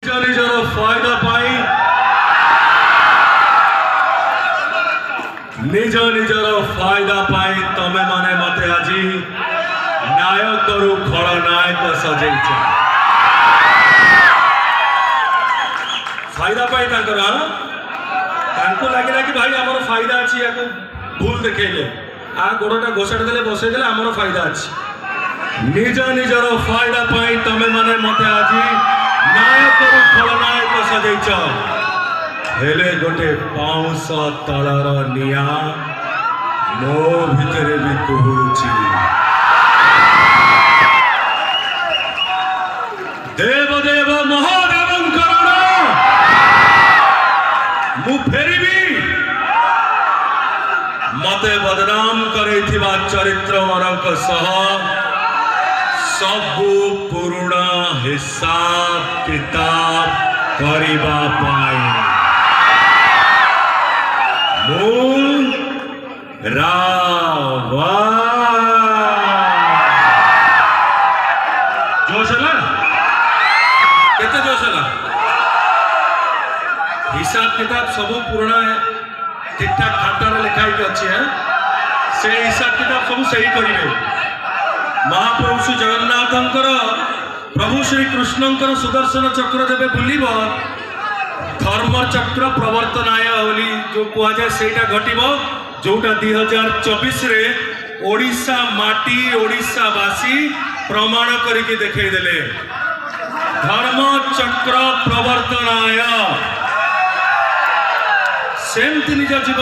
ନିଜର ଫାଇଦା ପାଇଁ ନିଜର ଫାଇଦା ପାଇଁ ତମେ ମାନେ ମତେ ଆଜି ନାୟକରୁ ଖଳନାୟକ ସଜେଇଛ। फायदा पाई लगे कि भाई आमर फायदा अच्छी या भूल देखेले आ गोड़टा घोषाड़ देले बसई देले आमर फायदा अच्छी निजर फायदा पाई तमे माने मते आज नायक खलनायक सजैच हेले गोटे पाउंस तलर निया मो भितर भी कुहुची देव देव महादेव मु फेरिबी मते बदनाम करैथिबा चरित्र मानक सह सबु पुरुणा हिसाब किताब करिबा पाई मु रावा जोश है केते जोश है हिसाब किताब सब पुराना है ठीक ठाक खातार लिखाई अच्छी है से हिसाब किताब सब सही करेंगे महाप्रभु श्री जगन्नाथ प्रभु श्री कृष्ण सुदर्शन चक्र जब बुलब धर्म चक्र प्रवर्तनाय बोली जो कहुए से घटब जोटा 2024 रे ओडिशा माटी ओडिशावासी प्रमाण करके देखईदे धर्म चक्र प्रवर्तनाय सेमती निज जीवन